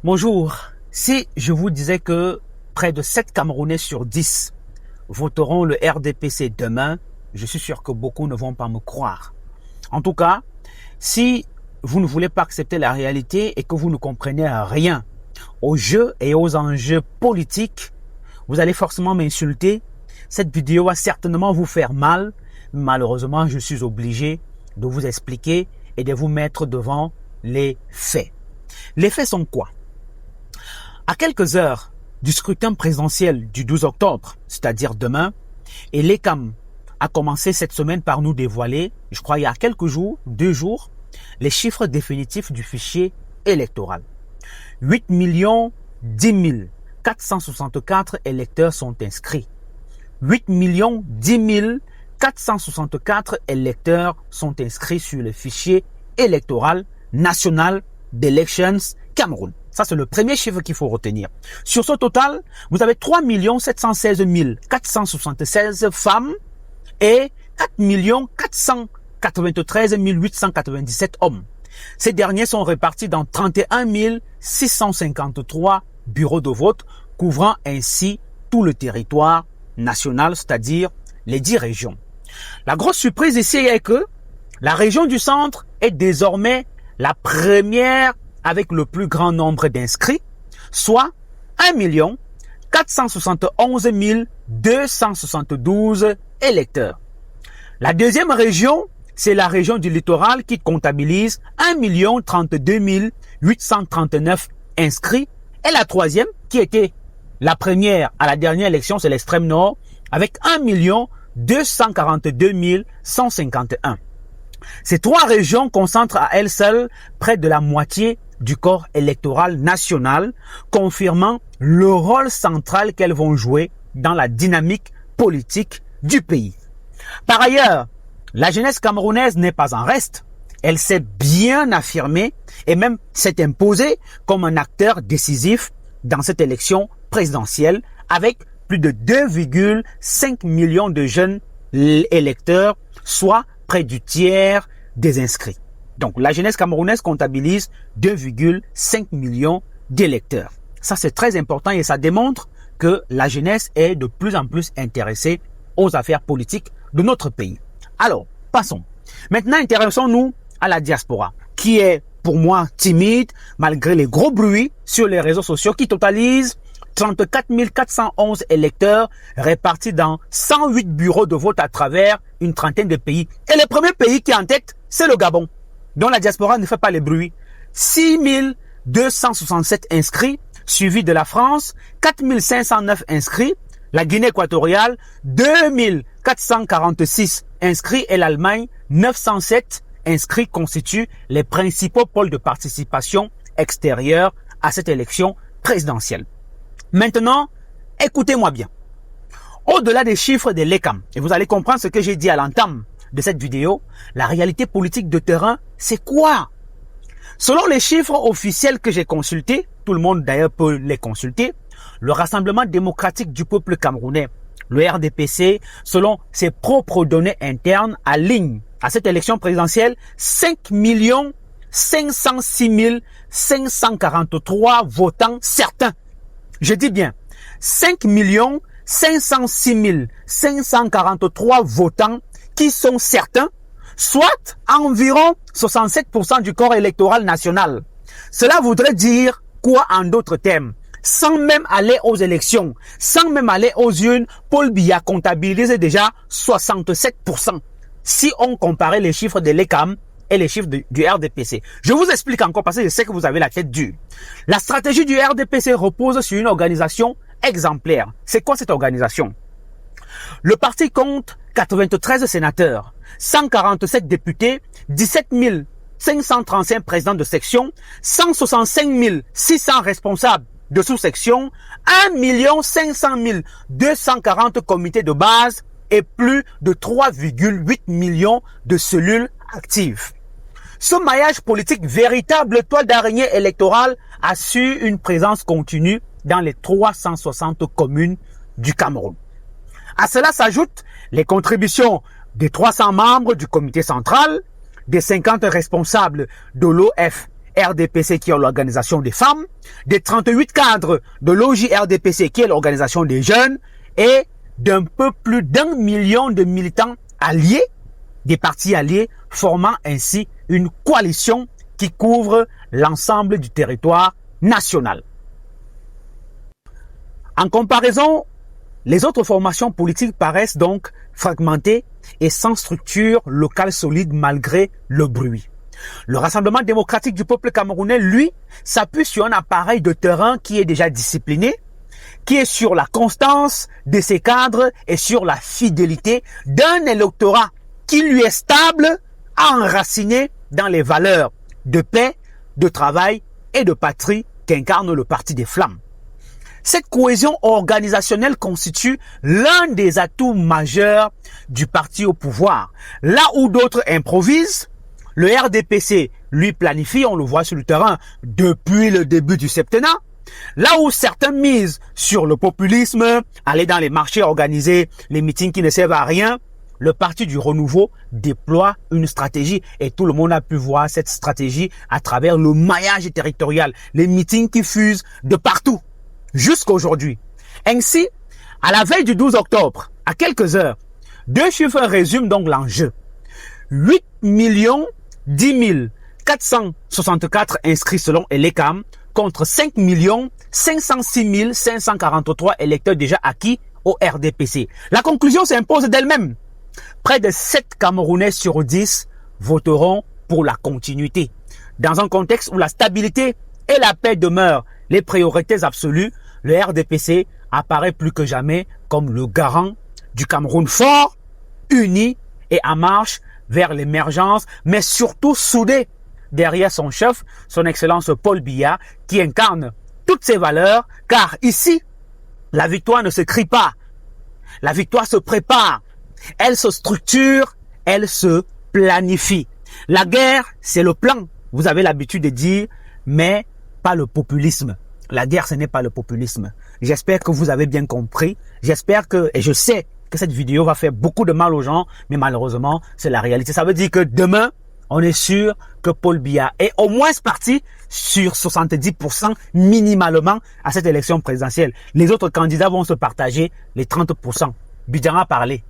Bonjour, si je vous disais que près de 7 Camerounais sur 10 voteront le RDPC demain, je suis sûr que beaucoup ne vont pas me croire. En tout cas, si vous ne voulez pas accepter la réalité et que vous ne comprenez rien aux jeux et aux enjeux politiques, vous allez forcément m'insulter. Cette vidéo va certainement vous faire mal. Malheureusement, je suis obligé de vous expliquer et de vous mettre devant les faits. Les faits sont quoi? À quelques heures du scrutin présidentiel du 12 octobre, c'est-à-dire demain, et l'ECAM a commencé cette semaine par nous dévoiler, je crois il y a quelques jours, 2 jours, les chiffres définitifs du fichier électoral. 8 10 464 électeurs sont inscrits. 8 10 464 électeurs sont inscrits sur le fichier électoral national d'Elections Cameroun. Ça, c'est le premier chiffre qu'il faut retenir. Sur ce total, vous avez 3 716 476 femmes et 4 493 897 hommes. Ces derniers sont répartis dans 31 653 bureaux de vote, couvrant ainsi tout le territoire national, c'est-à-dire les 10 régions. La grosse surprise ici est que la région du centre est désormais la première avec le plus grand nombre d'inscrits, soit 1 471 272 électeurs. La deuxième région, c'est la région du littoral qui comptabilise 1 32 839 inscrits. Et la troisième, qui était la première à la dernière élection, c'est l'extrême nord, avec 1 242 151. Ces 3 régions concentrent à elles seules près de la moitié du corps électoral national, confirmant le rôle central qu'elles vont jouer dans la dynamique politique du pays. Par ailleurs, la jeunesse camerounaise n'est pas en reste. Elle s'est bien affirmée et même s'est imposée comme un acteur décisif dans cette élection présidentielle avec plus de 2,5 millions de jeunes électeurs, soit près du tiers des inscrits. Donc, la jeunesse camerounaise comptabilise 2,5 millions d'électeurs. Ça, c'est très important et ça démontre que la jeunesse est de plus en plus intéressée aux affaires politiques de notre pays. Alors, passons. Maintenant, intéressons-nous à la diaspora, qui est, pour moi, timide, malgré les gros bruits sur les réseaux sociaux, qui totalise 34 411 électeurs répartis dans 108 bureaux de vote à travers une trentaine de pays. Et le premier pays qui est en tête, c'est le Gabon, dont la diaspora ne fait pas les bruits. 6 267 inscrits, suivi de la France, 4 509 inscrits, la Guinée équatoriale, 2 446 inscrits et l'Allemagne, 907 inscrits constituent les principaux pôles de participation extérieure à cette élection présidentielle. Maintenant, écoutez-moi bien. Au-delà des chiffres de l'ECAM, et vous allez comprendre ce que j'ai dit à l'entame de cette vidéo, la réalité politique de terrain, c'est quoi? Selon les chiffres officiels que j'ai consultés, tout le monde d'ailleurs peut les consulter, le Rassemblement démocratique du peuple camerounais, le RDPC, selon ses propres données internes, aligne à cette élection présidentielle 5 506 543 votants certains. Je dis bien 5 506 543 votants qui sont certains, soit environ 67% du corps électoral national. Cela voudrait dire quoi en d'autres termes? Sans même aller aux élections, sans même aller aux urnes, Paul Biya comptabilise déjà 67%. Si on comparait les chiffres de l'ECAM et les chiffres du RDPC. Je vous explique encore parce que je sais que vous avez la tête dure. La stratégie du RDPC repose sur une organisation exemplaire. C'est quoi cette organisation? Le parti compte 93 sénateurs, 147 députés, 17 535 présidents de section, 165 600 responsables de sous-section, 1 500 240 comités de base et plus de 3,8 millions de cellules actives. Ce maillage politique, véritable toile d'araignée électorale, assure une présence continue dans les 360 communes du Cameroun. À cela s'ajoutent les contributions des 300 membres du comité central, des 50 responsables de l'OF RDPC qui est l'organisation des femmes, des 38 cadres de l'OJ-RDPC qui est l'organisation des jeunes et d'un peu plus d'1 million de militants alliés, des partis alliés, formant ainsi une coalition qui couvre l'ensemble du territoire national. En comparaison, les autres formations politiques paraissent donc fragmentées et sans structure locale solide malgré le bruit. Le Rassemblement démocratique du peuple camerounais, lui, s'appuie sur un appareil de terrain qui est déjà discipliné, qui est sur la constance de ses cadres et sur la fidélité d'un électorat qui lui est stable, enraciné dans les valeurs de paix, de travail et de patrie qu'incarne le Parti des Flammes. Cette cohésion organisationnelle constitue l'un des atouts majeurs du parti au pouvoir. Là où d'autres improvisent, le RDPC, lui, planifie, on le voit sur le terrain, depuis le début du septennat. Là où certains misent sur le populisme, aller dans les marchés, organiser les meetings qui ne servent à rien, le Parti du Renouveau déploie une stratégie et tout le monde a pu voir cette stratégie à travers le maillage territorial, les meetings qui fusent de partout jusqu'à aujourd'hui. Ainsi, à la veille du 12 octobre, à quelques heures, deux chiffres résument donc l'enjeu. 8 10 464 inscrits selon Elecam contre 5 506 543 électeurs déjà acquis au RDPC. La conclusion s'impose d'elle-même. Près de 7 Camerounais sur 10 voteront pour la continuité. Dans un contexte où la stabilité et la paix demeurent les priorités absolues, le RDPC apparaît plus que jamais comme le garant du Cameroun fort, uni et en marche vers l'émergence, mais surtout soudé derrière son chef, son Excellence Paul Biya, qui incarne toutes ces valeurs, car ici, la victoire ne se crie pas, la victoire se prépare, elle se structure, elle se planifie. La guerre, c'est le plan, vous avez l'habitude de dire, mais pas le populisme. La guerre, ce n'est pas le populisme. J'espère que vous avez bien compris. J'espère que, et je sais que cette vidéo va faire beaucoup de mal aux gens, mais malheureusement, c'est la réalité. Ça veut dire que demain, on est sûr que Paul Biya est au moins parti sur 70% minimalement à cette élection présidentielle. Les autres candidats vont se partager les 30%. Bidjan a parlé.